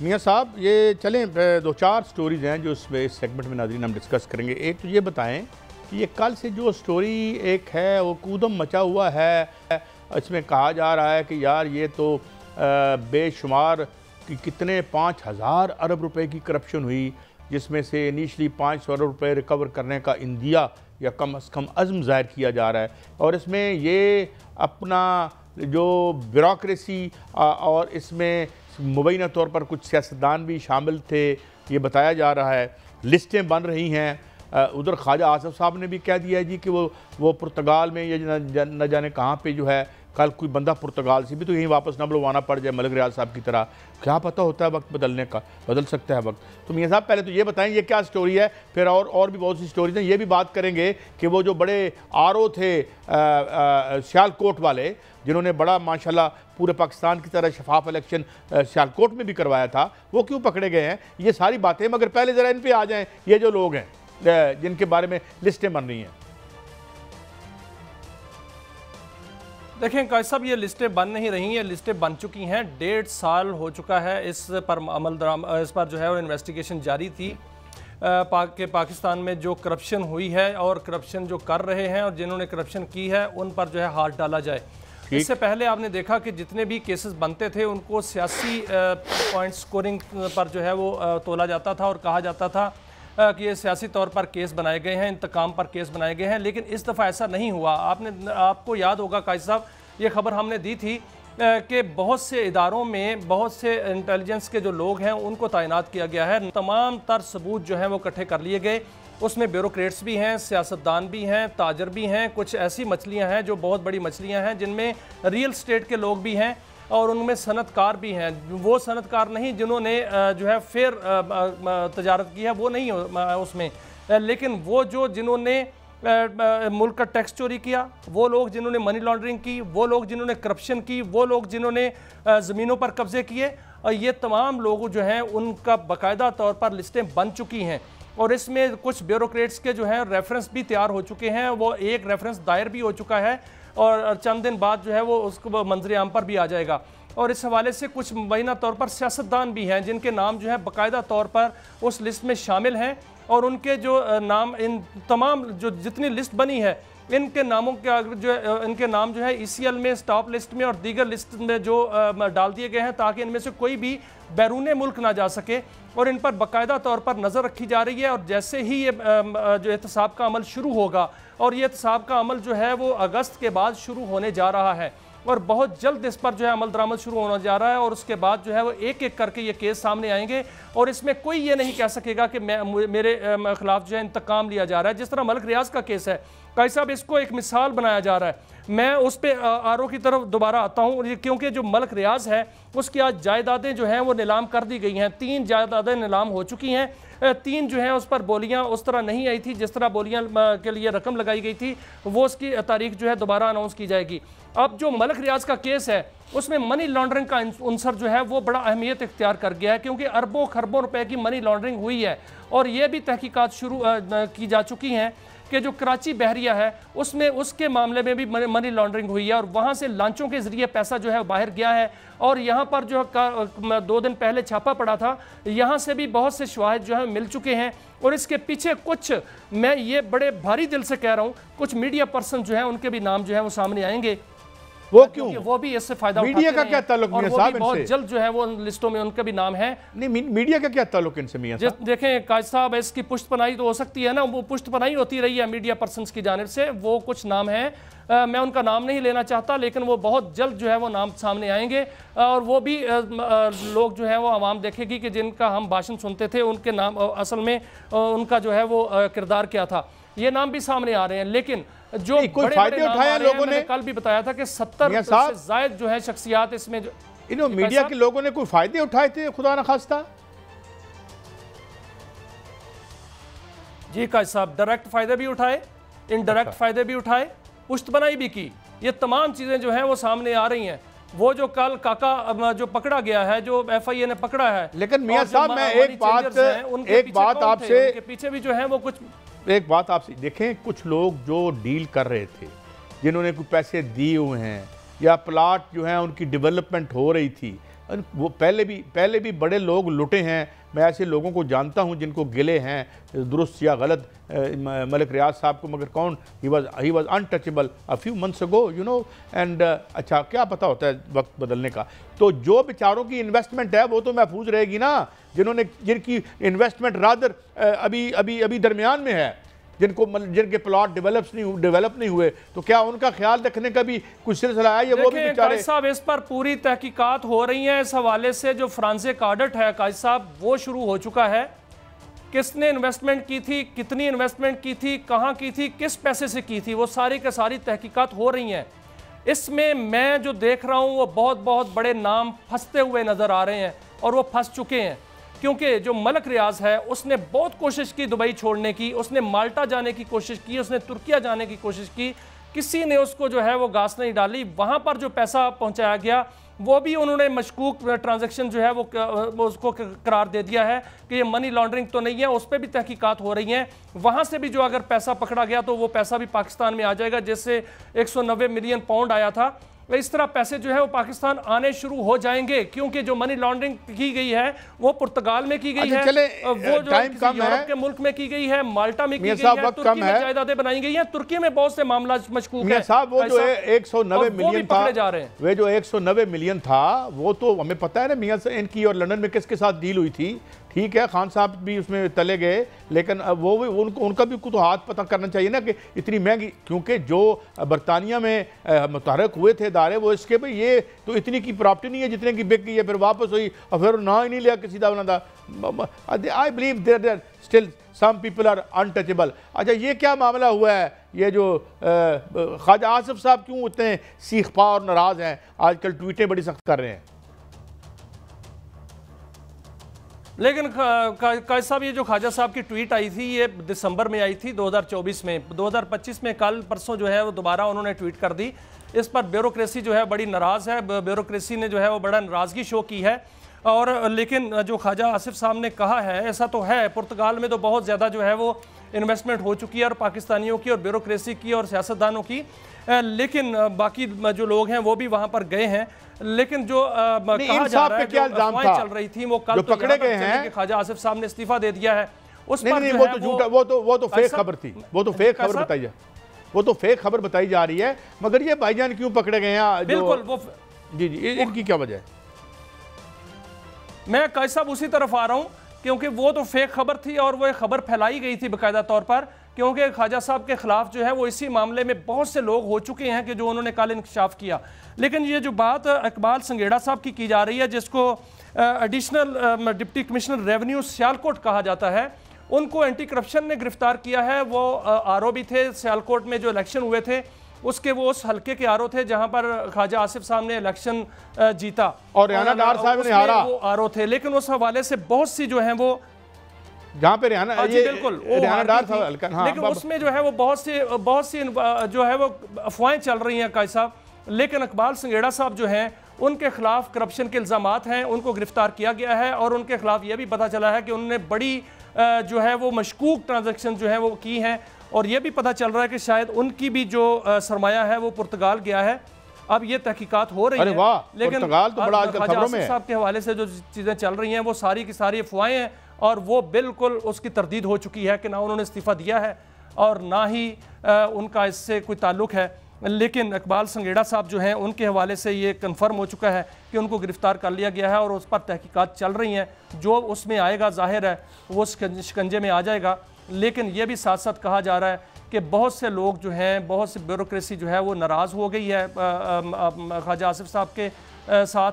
मियाँ साहब ये चलें, दो चार स्टोरीज़ हैं जो इस सेगमेंट में नाज़रीन हम डिस्कस करेंगे। एक तो ये बताएं कि ये कल से जो स्टोरी एक है वो कूदम मचा हुआ है, इसमें कहा जा रहा है कि यार ये तो बेशुमार कि कितने 5,000 अरब रुपए की करप्शन हुई, जिसमें से इनिशली 500 अरब रुपए रिकवर करने का इंदिया या कम अज़ कम अज़्म ज़ाहिर किया जा रहा है। और इसमें ये अपना जो ब्यूरोक्रेसी और इसमें मुबैना तौर पर कुछ सियासतदान भी शामिल थे, ये बताया जा रहा है। लिस्टें बन रही हैं। उधर ख्वाजा आसिफ साहब ने भी कह दिया है जी कि वो पुर्तगाल में ये न जाने कहाँ पे जो है कल कोई बंदा पुर्तगाल से भी तो यहीं वापस न बुलवाना पड़ जाए मलिक रियाज साहब की तरह। क्या पता होता है वक्त बदलने का, बदल सकता है वक्त। तो मियाँ साहब पहले तो ये बताएं ये क्या स्टोरी है, फिर और भी बहुत सी स्टोरीज हैं। ये भी बात करेंगे कि वो जो बड़े आरओ थे सियालकोट वाले, जिन्होंने बड़ा माशाल्लाह पूरे पाकिस्तान की तरह शफाफ इलेक्शन सियालकोट में भी करवाया था, वो क्यों पकड़े गए हैं। ये सारी बातें, मगर पहले ज़रा इन पर आ जाएँ। ये जो लोग हैं जिनके बारे में लिस्टें बन रही हैं। देखें कायद साहब, ये लिस्टें बन नहीं रही, ये लिस्टें बन चुकी हैं। 1.5 साल हो चुका है इस पर जो है वो इन्वेस्टिगेशन जारी थी पाकिस्तान में जो करप्शन हुई है और करप्शन जो कर रहे हैं और जिन्होंने करप्शन की है उन पर जो है हाथ डाला जाए। इससे पहले आपने देखा कि जितने भी केसेस बनते थे उनको सियासी पॉइंट स्कोरिंग पर जो है वो तोला जाता था और कहा जाता था कि ये सियासी तौर पर केस बनाए गए हैं, इंतकाम पर केस बनाए गए हैं। लेकिन इस दफ़ा ऐसा नहीं हुआ। आपको याद होगा कायद साहब, ये खबर हमने दी थी कि बहुत से इदारों में बहुत से इंटेलिजेंस के जो लोग हैं उनको तैनात किया गया है। तमाम तर सबूत जो हैं वो इकट्ठे कर लिए गए। उसमें ब्यूरोक्रेट्स भी हैं, सियासतदान भी हैं, ताजर भी हैं, कुछ ऐसी मछलियाँ हैं जो बहुत बड़ी मछलियाँ हैं जिनमें रियल स्टेट के लोग भी हैं और उनमें सनतकार भी हैं। वो सनतकार नहीं जिन्होंने जो है फेयर तजारत की है, वो नहीं उसमें, लेकिन वो जो जिन्होंने मुल्क का टैक्स चोरी किया, वो लोग जिन्होंने मनी लॉन्ड्रिंग की, वो लोग जिन्होंने करप्शन की, वो लोग जिन्होंने ज़मीनों पर कब्जे किए, और ये तमाम लोग जो हैं उनका बाकायदा तौर पर लिस्टें बन चुकी हैं। और इसमें कुछ ब्यूरोक्रेट्स के जो हैं रेफरेंस भी तैयार हो चुके हैं। वो एक रेफरेंस दायर भी हो चुका है और चंद दिन बाद जो है वो उसको मंजर आम पर भी आ जाएगा। और इस हवाले से कुछ मुबैना तौर पर सियासतदान भी हैं जिनके नाम जो है बाकायदा तौर पर उस लिस्ट में शामिल हैं और उनके जो नाम इन तमाम जो जितनी लिस्ट बनी है इनके नामों के जो इनके नाम जो है ECL में, स्टॉप लिस्ट में और दीगर लिस्ट में जो डाल दिए गए हैं ताकि इनमें से कोई भी बैरून मुल्क ना जा सके और इन पर बाकायदा तौर पर नज़र रखी जा रही है। और जैसे ही ये जो एहतसाब का अमल शुरू होगा, और ये एहतसाब का अमल जो है वो अगस्त के बाद शुरू होने जा रहा है और बहुत जल्द इस पर जो है अमल दरामद शुरू होने जा रहा है और उसके बाद जो है वो एक एक करके ये केस सामने आएंगे और इसमें कोई ये नहीं कह सकेगा कि मेरे खिलाफ जो है इंतकाम लिया जा रहा है। जिस तरह मलिक रियाज का केस है, कायद साहब इसको एक मिसाल बनाया जा रहा है। मैं उस पर आरओ की तरफ दोबारा आता हूँ क्योंकि जो मलिक रियाज है उसकी आज जायदादें जो हैं वो नीलाम कर दी गई हैं। 3 जायदादें नीलाम हो चुकी हैं। 3 जो हैं उस पर बोलियां उस तरह नहीं आई थी जिस तरह बोलियां के लिए रकम लगाई गई थी, वो उसकी तारीख जो है दोबारा अनाउंस की जाएगी। अब जो मलिक रियाज का केस है उसमें मनी लॉन्ड्रिंग का अंसर जो है वो बड़ा अहमियत इख्तियार कर गया है क्योंकि अरबों खरबों रुपए की मनी लॉन्ड्रिंग हुई है और ये भी तहकीकात शुरू की जा चुकी हैं कि जो कराची बहरिया है उसमें उसके मामले में भी मनी लॉन्ड्रिंग हुई है और वहाँ से लांचों के ज़रिए पैसा जो है बाहर गया है। और यहाँ पर जो 2 दिन पहले छापा पड़ा था, यहाँ से भी बहुत से शवाहिद जो है मिल चुके हैं और इसके पीछे कुछ, मैं ये बड़े भारी दिल से कह रहा हूँ, कुछ मीडिया पर्सन जो है उनके भी नाम जो है वो सामने आएंगे। वो क्यों? वो भी इससे फायदा मीडिया का क्या ताल्लुक और वो भी बहुत जल्द जो है वो लिस्टों में उनके भी नाम है। नहीं, मीडिया का क्या ताल्लुक इनसे मियां साहब? देखें कायद साहब, इसकी पुष्टपनाही तो हो सकती है ना, वो पुष्टपनाही होती रही है मीडिया पर्सन्स की जानिब से। वो कुछ नाम है, मैं उनका नाम नहीं लेना चाहता, लेकिन वो बहुत जल्द जो है वो नाम सामने आएंगे और वो भी लोग जो है वो आवाम देखेगी कि जिनका हम भाषण सुनते थे उनके नाम असल में उनका जो है वो किरदार क्या था। ये नाम भी सामने आ रहे हैं, लेकिन जो कोई फायदे उठाया लोगों ने, कल भी बताया था कि 70 से ज़ायद जो है शख्सियात इसमें जो मीडिया के लोगों ने कोई फायदे उठाए थे खुदा न खास्ता? जी कायद साहब, डायरेक्ट फायदे भी उठाए, इनडायरेक्ट फायदे भी उठाए, पुष्टबनाई भी की। ये तमाम चीजें जो हैं वो सामने आ रही हैं। वो जो कल काका जो पकड़ा गया है, जो FIA ने पकड़ा है, लेकिन मियां साहब मैं एक बात आपसे, उनके पीछे भी जो है वो कुछ, एक बात आपसे देखें, कुछ लोग जो डील कर रहे थे, जिन्होंने कुछ पैसे दिए हुए हैं या प्लाट जो है उनकी डेवलपमेंट हो रही थी, वो पहले भी बड़े लोग लुटे हैं। मैं ऐसे लोगों को जानता हूं जिनको गिले हैं दुरुस्त या गलत। मलिक रियाज साहब को मगर कौन, he was untouchable a few months ago, you know. And अच्छा, क्या पता होता है वक्त बदलने का। तो जो बेचारों की इन्वेस्टमेंट है वो तो महफूज रहेगी ना, जिनकी इन्वेस्टमेंट रादर अभी दरमियान में है, जिनके प्लॉट डेवलप नहीं हुए, तो क्या उनका ख्याल रखने का भी कुछ सिलसिला है? ये वो भी बेचारे साहब, इस पर पूरी तहकीकात हो रही हैं। इस हवाले से जो फ्रांसिक ऑडिट है काजी साहब, वो शुरू हो चुका है। किसने इन्वेस्टमेंट की थी, कितनी इन्वेस्टमेंट की थी, कहाँ की थी, किस पैसे से की थी, वो सारी के सारी तहकीकात हो रही हैं। इसमें मैं जो देख रहा हूँ वो बहुत बहुत बड़े नाम फंसते हुए नजर आ रहे हैं, और वो फंस चुके हैं। क्योंकि जो मलिक रियाज है उसने बहुत कोशिश की दुबई छोड़ने की, उसने माल्टा जाने की कोशिश की, उसने तुर्किया जाने की कोशिश की, किसी ने उसको जो है वो घास नहीं डाली। वहाँ पर जो पैसा पहुँचाया गया वो भी उन्होंने मशकूक ट्रांजैक्शन जो है वो उसको करार दे दिया है कि ये मनी लॉन्ड्रिंग तो नहीं है, उस पर भी तहकीकात हो रही हैं। वहाँ से भी जो अगर पैसा पकड़ा गया तो वो पैसा भी पाकिस्तान में आ जाएगा, जैसे 190 मिलियन पाउंड आया था, इस तरह पैसे जो है वो पाकिस्तान आने शुरू हो जाएंगे। क्योंकि जो मनी लॉन्ड्रिंग की गई है वो पुर्तगाल में की गई है, वो जो यूरोप के मुल्क में की गई है, माल्टा में की गई है, तुर्की में जायदादें बनाई गई हैं, तुर्की में बहुत से मामला मशकूक है। साहब वो जो 190 मिलियन था, जा रहे हैं, वे जो 190 मिलियन था वो तो हमें पता है ना मियां से इनकी और लंदन में किसके साथ डील हुई थी। ठीक है, खान साहब भी उसमें तले गए, लेकिन वो भी उनका भी कुछ हाथ पता करना चाहिए ना कि इतनी महंगी, क्योंकि जो बरतानिया में मुतहरक हुए थे इदारे, वो इसके भाई ये तो इतनी की प्रॉपर्टी नहीं है जितने की बिक गई है, फिर वापस हुई और फिर ना ही नहीं लिया किसी का बना था। I believe there still some people are untouchable. अच्छा, ये क्या मामला हुआ है? ये जो ख्वाजा आसिफ साहब क्यों इतने सीखपा और नाराज हैं, आजकल ट्वीटें बड़ी सख्त कर रहे हैं? लेकिन काजी साहब, ये जो ख्वाजा साहब की ट्वीट आई थी ये दिसंबर में आई थी 2024 में। 2025 में कल परसों जो है वो दोबारा उन्होंने ट्वीट कर दी। इस पर ब्यूरोक्रेसी जो है बड़ी नाराज़ है, ब्यूरोक्रेसी ने जो है वो बड़ा नाराज़गी शो की है। और लेकिन जो ख्वाजा आसिफ साहब ने कहा है, ऐसा तो है, पुर्तगाल में तो बहुत ज़्यादा जो है वो इन्वेस्टमेंट हो चुकी है, और पाकिस्तानियों की और ब्यूरोक्रेसी की और सियासतदानों की, लेकिन बाकी जो लोग हैं वो भी वहाँ पर गए हैं। लेकिन जो कहा जा रहा है, जो अफवाहें चल रही थी वो कल तो पकड़े गए हैं, ख्वाजा आसिफ साहब ने इस्तीफा दे दिया है। उस पर नहीं, वो तो झूठा, वो तो फेक खबर थी, वो तो फेक खबर बताई है, वो तो फेक खबर बताई जा रही है। मगर ये भाईजान क्यों पकड़े गए हैं? बिल्कुल वो जी, इनकी क्या वजह है? मैं काजी साहब उसी तरफ आ रहा हूँ, क्योंकि वो तो फेक खबर थी और वो एक खबर फैलाई गई थी बाकायदा तौर पर, क्योंकि ख्वाजा साहब के खिलाफ जो है वो इसी मामले में बहुत से लोग हो चुके हैं कि जो उन्होंने कल इंकशाफ किया। लेकिन ये जो बात इकबाल संगेड़ा साहब की जा रही है, जिसको additional deputy commissioner revenue Sialkot कहा जाता है, उनको एंटी करप्शन ने गिरफ्तार किया है। वो आरओ भी थे सियालकोट में, जो इलेक्शन हुए थे उसके वो उस हल्के के आरओ थे जहां पर ख्वाजा आसिफ साहब ने इलेक्शन जीता और रियाना डार साहब ने हारा, वो आरओ थे। लेकिन उस हवाले से बहुत सी जो है वो जहाँ पे रियाना, ये बिल्कुल रियाना डार था, लेकिन उसमें जो है वो बहुत सी जो है वो अफवाहें चल रही हैं काजी साहब। लेकिन इकबाल संगेड़ा साहब जो हैं उनके खिलाफ करप्शन के इल्ज़ामात हैं, उनको गिरफ्तार किया गया है, और उनके खिलाफ ये भी पता चला है कि उन्होंने बड़ी जो है वो मशकूक ट्रांजैक्शन जो है वो की हैं, और ये भी पता चल रहा है कि शायद उनकी भी जो सरमाया है वो पुर्तगाल गया है। अब ये तहकीकात हो रही है, लेकिन ख्वाजा आसिफ साहब के हवाले से जो चीज़ें चल रही हैं वो सारी की सारी अफवाहें हैं, और वो बिल्कुल उसकी तरदीद हो चुकी है कि ना उन्होंने इस्तीफ़ा दिया है और ना ही उनका इससे कोई ताल्लुक़ है। लेकिन इकबाल संगेड़ा साहब जो हैं उनके हवाले से ये कन्फर्म हो चुका है कि उनको गिरफ़्तार कर लिया गया है और उस पर तहकीकात चल रही हैं। जो उसमें आएगा ज़ाहिर है वो शिकंजे में आ जाएगा। लेकिन ये भी साथ साथ कहा जा रहा है कि बहुत से लोग जो हैं, बहुत सी ब्यूरोक्रेसी जो है वो नाराज़ हो गई है ख्वाजा आसिफ साहब के साथ।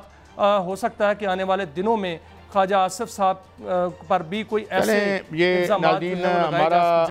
हो सकता है कि आने वाले दिनों में ख्वाजा आसिफ साहब पर भी कोई ऐसे ये नाज़रीन हमारा